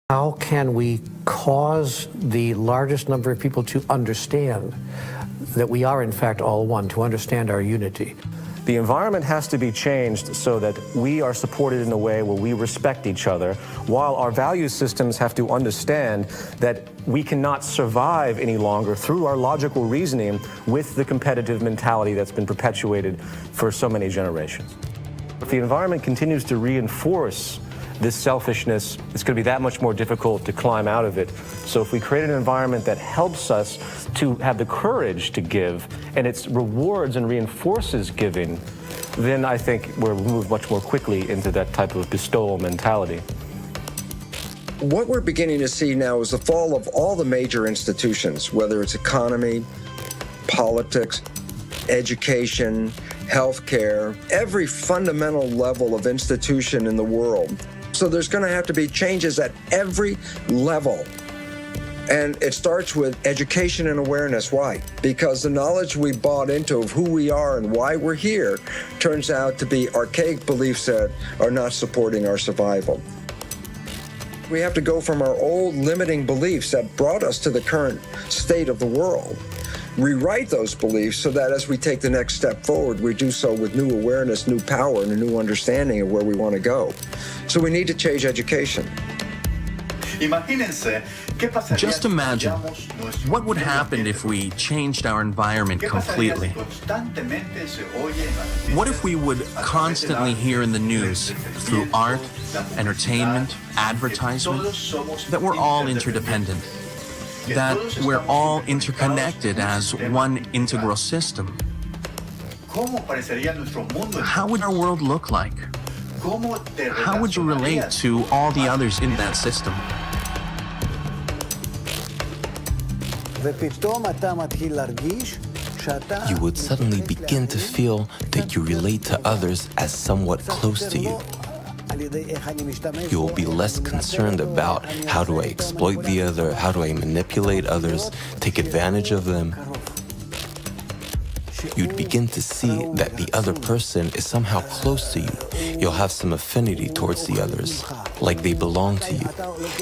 How can we cause the largest number of people to understand that we are in fact all one, to understand our unity? The environment has to be changed so that we are supported in a way where we respect each other, while our value systems have to understand that we cannot survive any longer through our logical reasoning with the competitive mentality that's been perpetuated for so many generations. If the environment continues to reinforce this selfishness, it's going to be that much more difficult to climb out of it. So if we create an environment that helps us to have the courage to give, and it rewards and reinforces giving, then I think we'll move much more quickly into that type of bestowal mentality. What we're beginning to see now is the fall of all the major institutions, whether it's economy, politics, education, healthcare, every fundamental level of institution in the world. So there's going to have to be changes at every level. And it starts with education and awareness. Why? Because the knowledge we bought into of who we are and why we're here turns out to be archaic beliefs that are not supporting our survival. We have to go from our old limiting beliefs that brought us to the current state of the world, rewrite those beliefs so that as we take the next step forward, we do so with new awareness, new power, and a new understanding of where we want to go. So we need to change education. Just imagine, what would happen if we changed our environment completely? What if we would constantly hear in the news, through art, entertainment, advertisement, that we're all interdependent, that we're all interconnected as one integral system? How would our world look like? How would you relate to all the others in that system? You would suddenly begin to feel that you relate to others as somewhat close to you. You will be less concerned about how do I exploit the other, how do I manipulate others, take advantage of them. You'd begin to see that the other person is somehow close to you. You'll have some affinity towards the others, like they belong to you.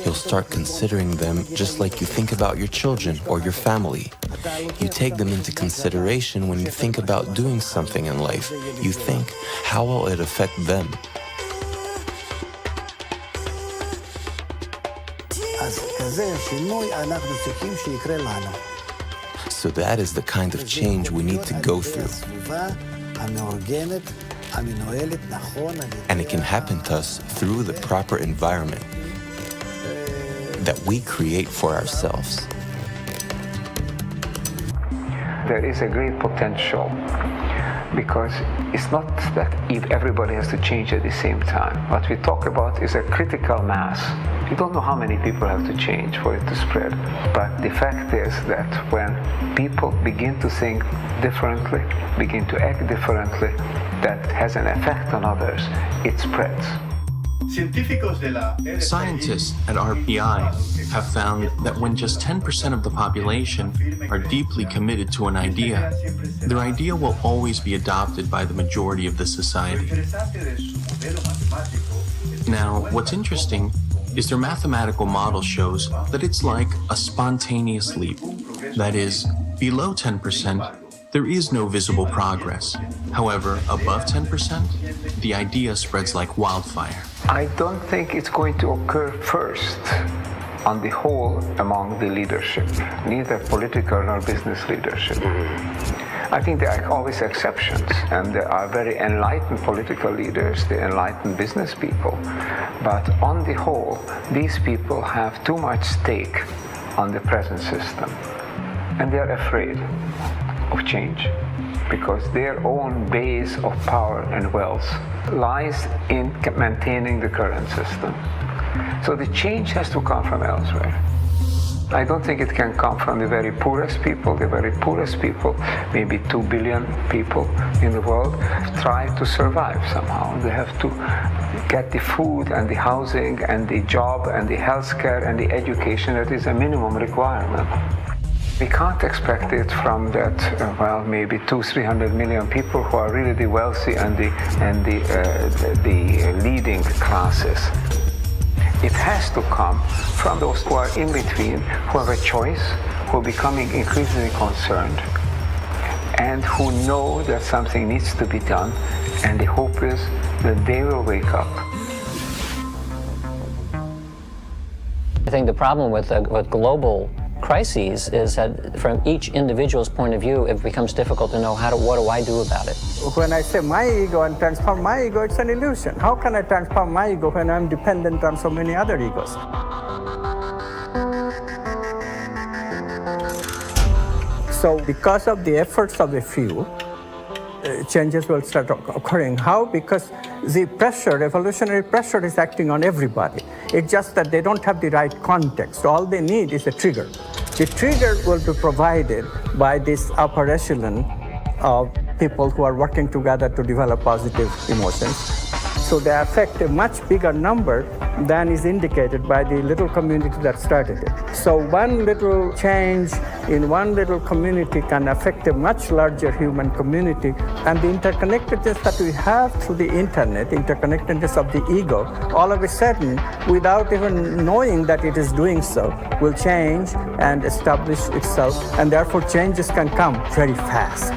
You'll start considering them just like you think about your children or your family. You take them into consideration when you think about doing something in life. You think, how will it affect them? So that is the kind of change we need to go through. And it can happen to us through the proper environment that we create for ourselves. There is a great potential, because it's not that if everybody has to change at the same time. What we talk about is a critical mass. You don't know how many people have to change for it to spread. But the fact is that when people begin to think differently, begin to act differently, that has an effect on others, it spreads. Scientists at RPI have found that when just 10% of the population are deeply committed to an idea, their idea will always be adopted by the majority of the society. Now, what's interesting is their mathematical model shows that it's like a spontaneous leap. That is, below 10%, there is no visible progress. However, above 10%, the idea spreads like wildfire. I don't think it's going to occur first on the whole among the leadership, neither political nor business leadership. I think there are always exceptions, and there are very enlightened political leaders, the enlightened business people. But on the whole, these people have too much stake on the present system, and they're afraid of change, because their own base of power and wealth lies in maintaining the current system. So the change has to come from elsewhere. I don't think it can come from the very poorest people. The very poorest people, maybe 2 billion people in the world, try to survive somehow. They have to get the food and the housing and the job and the healthcare and the education that is a minimum requirement. We can't expect it from that, maybe 200-300 million people who are really the wealthy and the leading classes. It has to come from those who are in between, who have a choice, who are becoming increasingly concerned, and who know that something needs to be done, and the hope is that they will wake up. I think the problem with global crises is that from each individual's point of view, it becomes difficult to know what do I do about it. When I say my ego and transform my ego, it's an illusion. How can I transform my ego when I'm dependent on so many other egos? So because of the efforts of a few, changes will start occurring. How? Because the pressure, evolutionary pressure, is acting on everybody. It's just that they don't have the right context. All they need is a trigger. The trigger will be provided by this upper echelon of people who are working together to develop positive emotions. So they affect a much bigger number than is indicated by the little community that started it. So one little change in one little community can affect a much larger human community. And the interconnectedness that we have through the internet, interconnectedness of the ego, all of a sudden, without even knowing that it is doing so, will change and establish itself. And therefore changes can come very fast.